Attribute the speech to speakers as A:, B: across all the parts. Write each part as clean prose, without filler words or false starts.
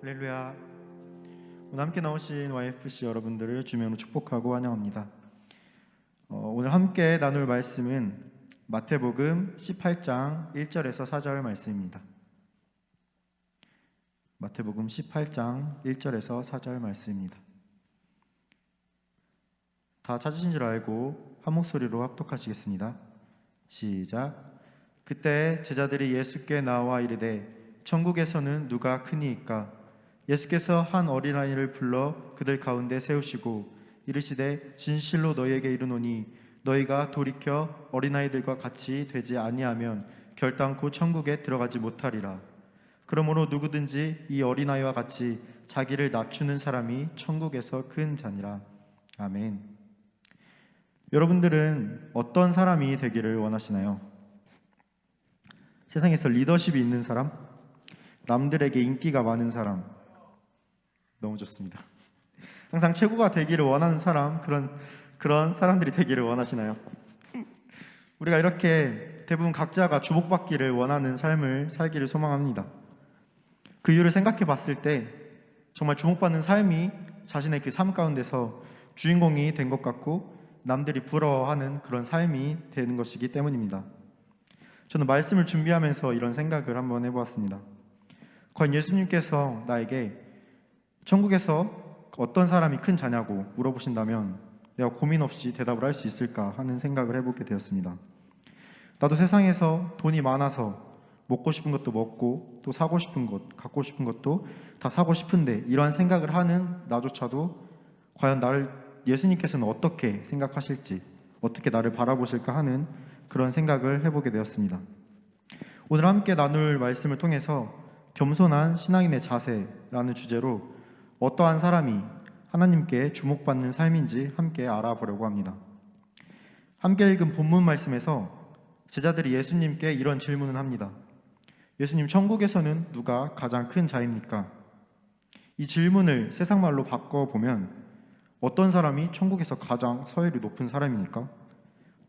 A: 할렐루야. 오늘 함께 나오신 YFC 여러분들을 주명으로 축복하고 환영합니다. 오늘 함께 나눌 말씀은 마태복음 18장 1절에서 4절 말씀입니다. 마태복음 18장 1절에서 4절 말씀입니다. 다 찾으신 줄 알고 한 목소리로 합독하시겠습니다. 시작. 그때 제자들이 예수께 나와 이르되 천국에서는 누가 크니이까? 예수께서 한 어린아이를 불러 그들 가운데 세우시고 이르시되 진실로 너희에게 이르노니 너희가 돌이켜 어린아이들과 같이 되지 아니하면 결단코 천국에 들어가지 못하리라. 그러므로 누구든지 이 어린아이와 같이 자기를 낮추는 사람이 천국에서 큰 자니라. 아멘. 여러분들은 어떤 사람이 되기를 원하시나요? 세상에서 리더십이 있는 사람? 남들에게 인기가 많은 사람? 너무 좋습니다. 항상 최고가 되기를 원하는 사람, 그런 사람들이 되기를 원하시나요? 우리가 이렇게 대부분 각자가 주목받기를 원하는 삶을 살기를 소망합니다. 그 이유를 생각해 봤을 때 정말 주목받는 삶이 자신의 그 삶 가운데서 주인공이 된 것 같고 남들이 부러워하는 그런 삶이 되는 것이기 때문입니다. 저는 말씀을 준비하면서 이런 생각을 한번 해보았습니다. 과연 예수님께서 나에게 천국에서 어떤 사람이 큰 자냐고 물어보신다면 내가 고민 없이 대답을 할 수 있을까 하는 생각을 해보게 되었습니다. 나도 세상에서 돈이 많아서 먹고 싶은 것도 먹고 또 사고 싶은 것, 갖고 싶은 것도 다 사고 싶은데 이러한 생각을 하는 나조차도 과연 나를 예수님께서는 어떻게 생각하실지, 어떻게 나를 바라보실까 하는 그런 생각을 해보게 되었습니다. 오늘 함께 나눌 말씀을 통해서 겸손한 신앙인의 자세라는 주제로 어떠한 사람이 하나님께 주목받는 삶인지 함께 알아보려고 합니다. 함께 읽은 본문 말씀에서 제자들이 예수님께 이런 질문을 합니다. 예수님, 천국에서는 누가 가장 큰 자입니까? 이 질문을 세상 말로 바꿔보면 어떤 사람이 천국에서 가장 서열이 높은 사람입니까?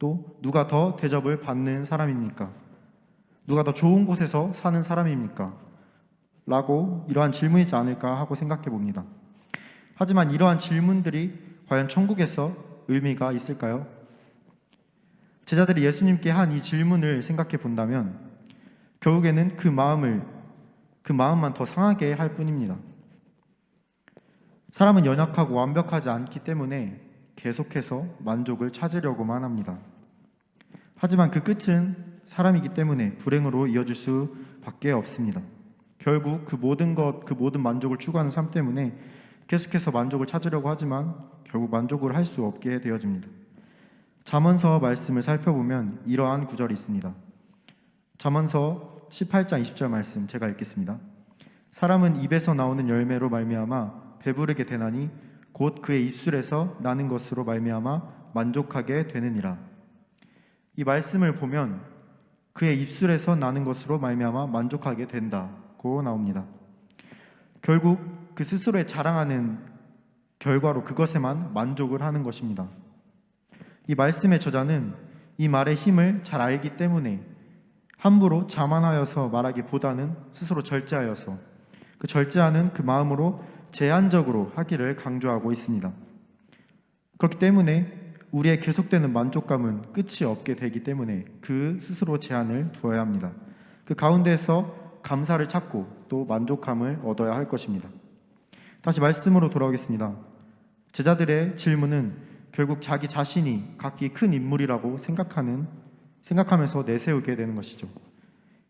A: 또 누가 더 대접을 받는 사람입니까? 누가 더 좋은 곳에서 사는 사람입니까? 라고 이러한 질문이지 않을까 하고 생각해 봅니다. 하지만 이러한 질문들이 과연 천국에서 의미가 있을까요? 제자들이 예수님께 한 이 질문을 생각해 본다면 결국에는 그 마음만 더 상하게 할 뿐입니다. 사람은 연약하고 완벽하지 않기 때문에 계속해서 만족을 찾으려고만 합니다. 하지만 그 끝은 사람이기 때문에 불행으로 이어질 수밖에 없습니다. 결국 그 모든 만족을 추구하는 삶 때문에 계속해서 만족을 찾으려고 하지만 결국 만족을 할 수 없게 되어집니다. 잠언서 말씀을 살펴보면 이러한 구절이 있습니다. 잠언서 18장 20절 말씀 제가 읽겠습니다. 사람은 입에서 나오는 열매로 말미암아 배부르게 되나니 곧 그의 입술에서 나는 것으로 말미암아 만족하게 되느니라. 이 말씀을 보면 그의 입술에서 나는 것으로 말미암아 만족하게 된다고 나옵니다. 결국 그 스스로의 자랑하는 결과로 그것에만 만족을 하는 것입니다. 이 말씀의 저자는 이 말의 힘을 잘 알기 때문에 함부로 자만하여서 말하기보다는 스스로 절제하여서 그 절제하는 그 마음으로 제한적으로 하기를 강조하고 있습니다. 그렇기 때문에 우리의 계속되는 만족감은 끝이 없게 되기 때문에 그 스스로 제한을 두어야 합니다. 그 가운데에서 감사를 찾고 또 만족감을 얻어야 할 것입니다. 다시 말씀으로 돌아오겠습니다. 제자들의 질문은 결국 자기 자신이 각기 큰 인물이라고 생각하면서 내세우게 되는 것이죠.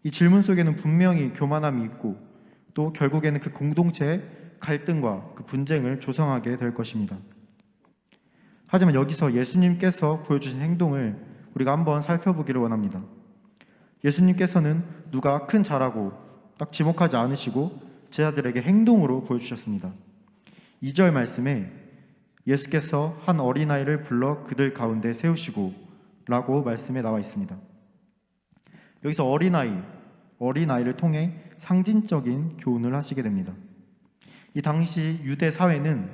A: 이 질문 속에는 분명히 교만함이 있고 또 결국에는 그 공동체의 갈등과 그 분쟁을 조성하게 될 것입니다. 하지만 여기서 예수님께서 보여주신 행동을 우리가 한번 살펴보기를 원합니다. 예수님께서는 누가 큰 자라고 딱 지목하지 않으시고 제자들에게 행동으로 보여주셨습니다. 2절 말씀에 예수께서 한 어린아이를 불러 그들 가운데 세우시고 라고 말씀에 나와 있습니다. 여기서 어린아이를 통해 상징적인 교훈을 하시게 됩니다. 이 당시 유대 사회는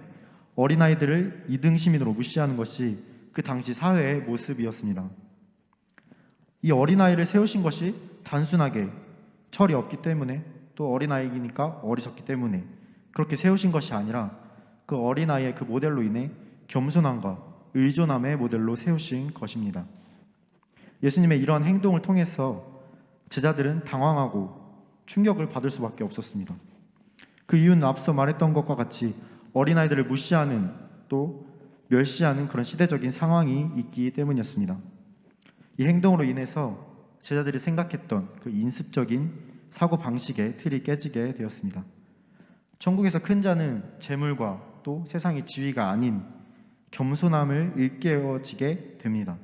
A: 어린아이들을 이등시민으로 무시하는 것이 그 당시 사회의 모습이었습니다. 이 어린아이를 세우신 것이 단순하게 철이 없기 때문에 또 어린아이니까 어리석기 때문에 그렇게 세우신 것이 아니라 그 어린아이의 그 모델로 인해 겸손함과 의존함의 모델로 세우신 것입니다. 예수님의 이러한 행동을 통해서 제자들은 당황하고 충격을 받을 수밖에 없었습니다. 그 이유는 앞서 말했던 것과 같이 어린아이들을 무시하는 또 멸시하는 그런 시대적인 상황이 있기 때문이었습니다. 이 행동으로 인해서 제자들이 생각했던 그 인습적인 사고방식의 틀이 깨지게 되었습니다. 천국에서 큰 자는 재물과 또 세상의 지위가 아닌 겸손함을 일깨워지게 됩니다.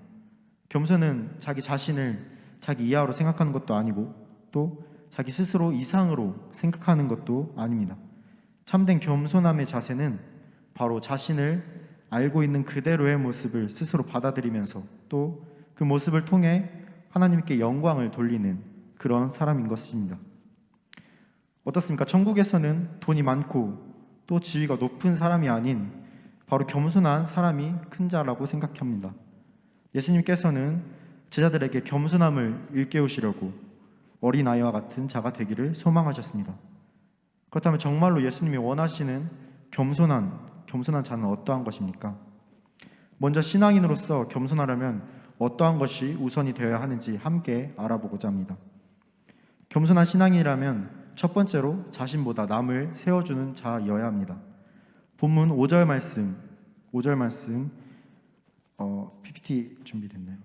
A: 겸손은 자기 자신을 자기 이하로 생각하는 것도 아니고 또 자기 스스로 이상으로 생각하는 것도 아닙니다. 참된 겸손함의 자세는 바로 자신을 알고 있는 그대로의 모습을 스스로 받아들이면서 또 그 모습을 통해 하나님께 영광을 돌리는 그런 사람인 것입니다. 어떻습니까? 천국에서는 돈이 많고 또 지위가 높은 사람이 아닌 바로 겸손한 사람이 큰 자라고 생각합니다. 예수님께서는 제자들에게 겸손함을 일깨우시려고 어린아이와 같은 자가 되기를 소망하셨습니다. 그렇다면 정말로 예수님이 원하시는 겸손한 자는 어떠한 것입니까? 먼저 신앙인으로서 겸손하려면 어떠한 것이 우선이 되어야 하는지 함께 알아보고자 합니다. 겸손한 신앙인이라면 첫 번째로 자신보다 남을 세워주는 자여야 합니다. 본문 5절 말씀 PPT 준비됐나요?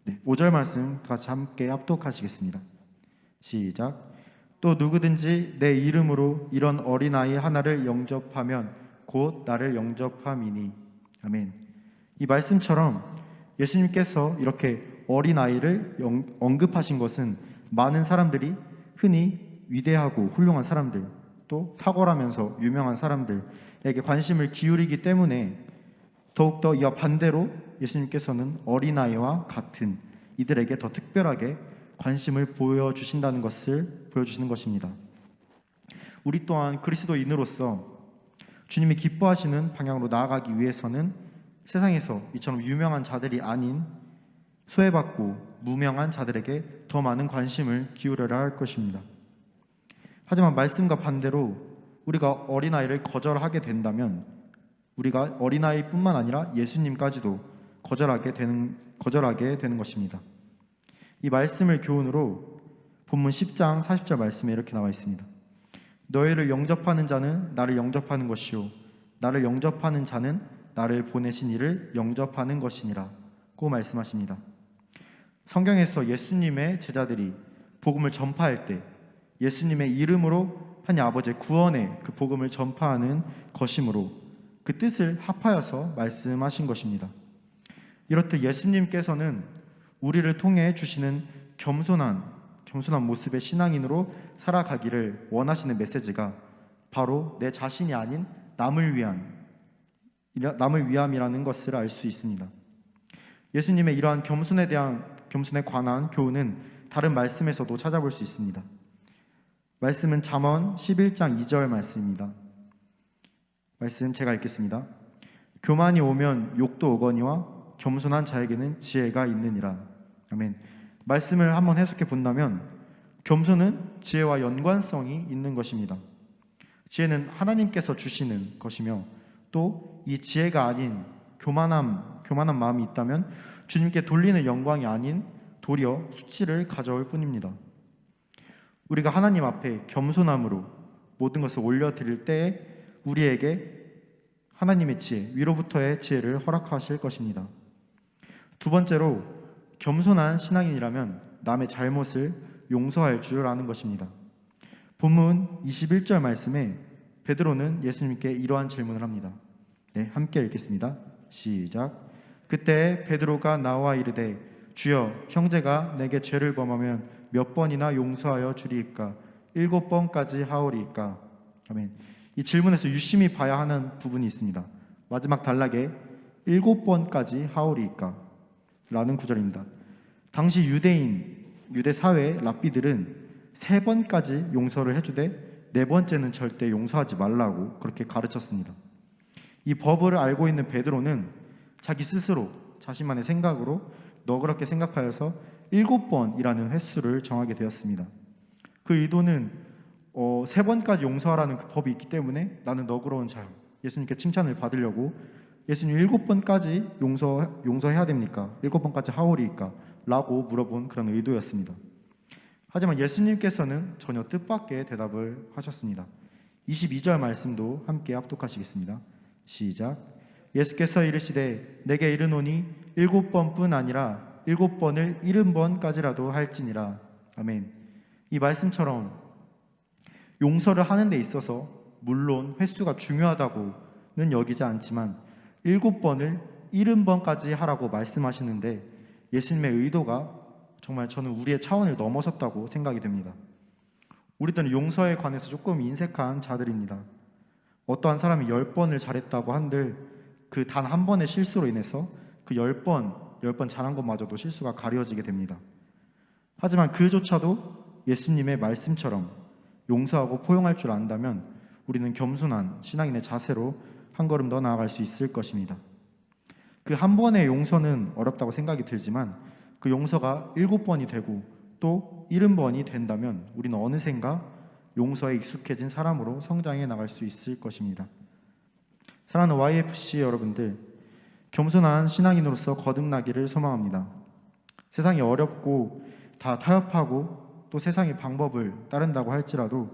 A: 네, 5절 말씀 같이 함께 합독하시겠습니다. 시작. 또 누구든지 내 이름으로 이런 어린아이 하나를 영접하면 곧 나를 영접함이니. 아멘. 이 말씀처럼 예수님께서 이렇게 어린아이를 언급하신 것은 많은 사람들이 흔히 위대하고 훌륭한 사람들, 또 탁월하면서 유명한 사람들에게 관심을 기울이기 때문에 더욱더 이와 반대로 예수님께서는 어린아이와 같은 이들에게 더 특별하게 관심을 보여주시는 것입니다. 우리 또한 그리스도인으로서 주님이 기뻐하시는 방향으로 나아가기 위해서는 세상에서 이처럼 유명한 자들이 아닌 소외받고 무명한 자들에게 더 많은 관심을 기울여야 할 것입니다. 하지만 말씀과 반대로 우리가 어린아이를 거절하게 된다면 우리가 어린아이뿐만 아니라 예수님까지도 거절하게 되는 것입니다. 이 말씀을 교훈으로 본문 10장 40절 말씀에 이렇게 나와 있습니다. 너희를 영접하는 자는 나를 영접하는 것이요 나를 영접하는 자는 나를 보내신 이를 영접하는 것이니라 고 말씀하십니다. 성경에서 예수님의 제자들이 복음을 전파할 때 예수님의 이름으로 하나님 아버지의 구원의 그 복음을 전파하는 것이므로 그 뜻을 합하여서 말씀하신 것입니다. 이렇듯 예수님께서는 우리를 통해 주시는 겸손한 모습의 신앙인으로 살아가기를 원하시는 메시지가 바로 내 자신이 아닌 남을 위함이라는 것을 알 수 있습니다. 예수님의 이러한 겸손에 관한 교훈은 다른 말씀에서도 찾아볼 수 있습니다. 말씀은 잠언 11장 2절 말씀입니다. 말씀 제가 읽겠습니다. 교만이 오면 욕도 오거니와 겸손한 자에게는 지혜가 있느니라. 아멘. 말씀을 한번 해석해 본다면 겸손은 지혜와 연관성이 있는 것입니다. 지혜는 하나님께서 주시는 것이며 또 이 지혜가 아닌 교만한 마음이 있다면 주님께 돌리는 영광이 아닌 도리어 수치를 가져올 뿐입니다. 우리가 하나님 앞에 겸손함으로 모든 것을 올려드릴 때에 우리에게 하나님의 지혜, 위로부터의 지혜를 허락하실 것입니다. 두 번째로 겸손한 신앙인이라면 남의 잘못을 용서할 줄 아는 것입니다. 본문 21절 말씀에 베드로는 예수님께 이러한 질문을 합니다. 네, 함께 읽겠습니다. 시작. 그때 베드로가 나와 이르되 주여 형제가 내게 죄를 범하면 몇 번이나 용서하여 주리이까? 7번까지 하오리이까? 아멘. 이 질문에서 유심히 봐야 하는 부분이 있습니다. 마지막 단락에 7번까지 하오리이까? 라는 구절입니다. 당시 유대 사회 랍비들은 3번까지 용서를 해주되 4번째는 절대 용서하지 말라고 그렇게 가르쳤습니다. 이 법을 알고 있는 베드로는 자기 스스로 자신만의 생각으로 너그럽게 생각하여서 7번이라는 횟수를 정하게 되었습니다. 그 의도는 3번까지 용서하라는 그 법이 있기 때문에 나는 너그러운 자요, 예수님께 칭찬을 받으려고 예수님 7번까지 용서해야 됩니까? 7번까지 하오리이까? 라고 물어본 그런 의도였습니다. 하지만 예수님께서는 전혀 뜻밖의 대답을 하셨습니다. 22절 말씀도 함께 합독하시겠습니다. 시작. 예수께서 이르시되 내게 이르노니 7번뿐 아니라 7번을 70번까지라도 할지니라. 아멘. 이 말씀처럼 용서를 하는 데 있어서 물론 횟수가 중요하다고는 여기지 않지만 7번을 70번까지 하라고 말씀하시는데 예수님의 의도가 정말 저는 우리의 차원을 넘어섰다고 생각이 됩니다. 우리들은 용서에 관해서 조금 인색한 자들입니다. 어떠한 사람이 10번을 잘했다고 한들 그 단 한 번의 실수로 인해서 그 10번 잘한 것마저도 실수가 가려지게 됩니다. 하지만 그조차도 예수님의 말씀처럼 용서하고 포용할 줄 안다면 우리는 겸손한 신앙인의 자세로 한 걸음 더 나아갈 수 있을 것입니다. 그 한 번의 용서는 어렵다고 생각이 들지만 그 용서가 7번이 되고 또 70번이 된다면 우리는 어느샌가 용서에 익숙해진 사람으로 성장해 나갈 수 있을 것입니다. 사랑하는 YFC 여러분들, 겸손한 신앙인으로서 거듭나기를 소망합니다. 세상이 어렵고 다 타협하고 또 세상의 방법을 따른다고 할지라도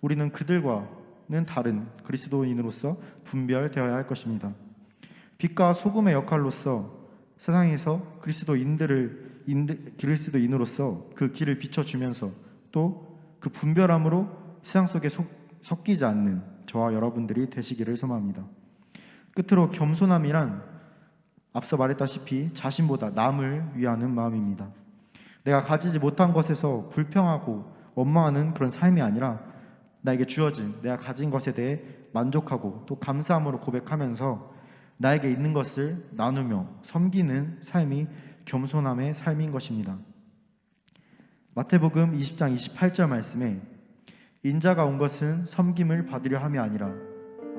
A: 우리는 그들과는 다른 그리스도인으로서 분별되어야 할 것입니다. 빛과 소금의 역할로서 세상에서 그리스도인으로서 그 길을 비춰주면서 또 그 분별함으로 세상 속에 섞이지 않는 저와 여러분들이 되시기를 소망합니다. 끝으로 겸손함이란 앞서 말했다시피 자신보다 남을 위하는 마음입니다. 내가 가지지 못한 것에서 불평하고 원망하는 그런 삶이 아니라 나에게 주어진 내가 가진 것에 대해 만족하고 또 감사함으로 고백하면서 나에게 있는 것을 나누며 섬기는 삶이 겸손함의 삶인 것입니다. 마태복음 20장 28절 말씀에 인자가 온 것은 섬김을 받으려 함이 아니라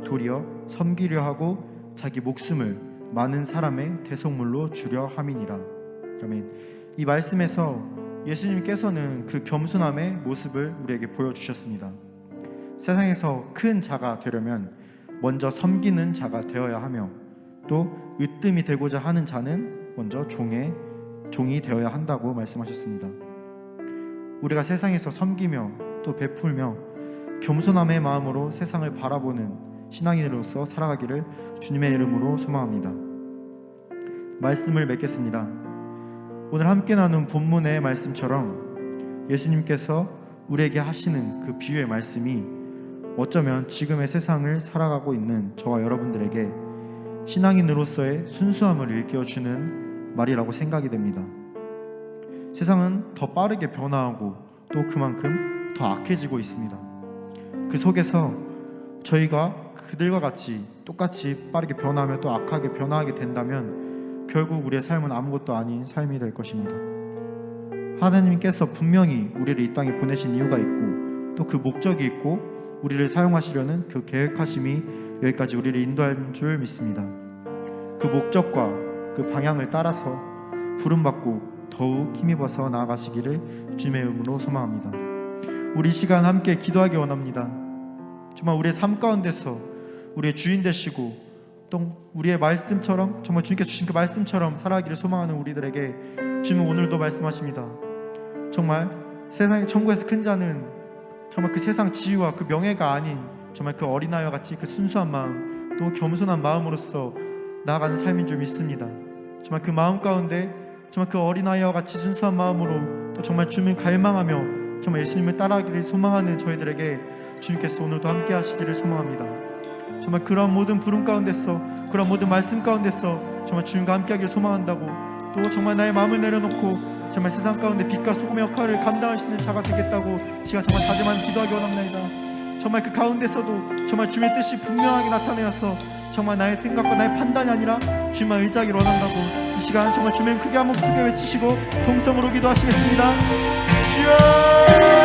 A: 도리어 섬기려 하고 자기 목숨을 많은 사람의 대속물로 주려 함이니라. 아멘. 이 말씀에서 예수님께서는 그 겸손함의 모습을 우리에게 보여주셨습니다. 세상에서 큰 자가 되려면 먼저 섬기는 자가 되어야 하며 또 으뜸이 되고자 하는 자는 먼저 종이 되어야 한다고 말씀하셨습니다. 우리가 세상에서 섬기며 또 베풀며 겸손함의 마음으로 세상을 바라보는 신앙인으로서 살아가기를 주님의 이름으로 소망합니다. 말씀을 맺겠습니다. 오늘 함께 나눈 본문의 말씀처럼 예수님께서 우리에게 하시는 그 비유의 말씀이 어쩌면 지금의 세상을 살아가고 있는 저와 여러분들에게 신앙인으로서의 순수함을 일깨워주는 말이라고 생각이 됩니다. 세상은 더 빠르게 변화하고 또 그만큼 더 악해지고 있습니다. 그 속에서 저희가 그들과 같이 똑같이 빠르게 변화하며 또 악하게 변화하게 된다면 결국 우리의 삶은 아무것도 아닌 삶이 될 것입니다. 하나님께서 분명히 우리를 이 땅에 보내신 이유가 있고 또 그 목적이 있고 우리를 사용하시려는 그 계획하심이 여기까지 우리를 인도한 줄 믿습니다. 그 목적과 그 방향을 따라서 부름받고 더욱 힘입어서 나아가시기를 주님의 이름으로 소망합니다. 우리 시간 함께 기도하기 원합니다. 정말 우리의 삶 가운데서 우리의 주인 되시고 또 우리의 말씀처럼 정말 주님께 주신 그 말씀처럼 살아가기를 소망하는 우리들에게 주님은 오늘도 말씀하십니다. 정말 세상의 천국에서 큰 자는 정말 그 세상 지위와 그 명예가 아닌 정말 그 어린아이와 같이 그 순수한 마음 또 겸손한 마음으로서 나아가는 삶인 줄 믿습니다. 정말 그 마음 가운데 정말 그 어린아이와 같이 순수한 마음으로 또 정말 주님을 갈망하며 정말 예수님을 따라가기를 소망하는 저희들에게 주님께서 오늘도 함께 하시기를 소망합니다. 정말 그런 모든 부름 가운데서 그런 모든 말씀 가운데서 정말 주님과 함께 하기를 소망한다고 또 정말 나의 마음을 내려놓고 정말 세상 가운데 빛과 소금의 역할을 감당하시는 자가 되겠다고 시간 정말 다짐한 기도하기 원합니다. 정말 그 가운데서도 정말 주님의 뜻이 분명하게 나타내어서 정말 나의 생각과 나의 판단이 아니라 주님만 의지하기를 원한다고 이 시간 정말 주님 크게 한번 크게 외치시고 동성으로 기도하시겠습니다. 주여!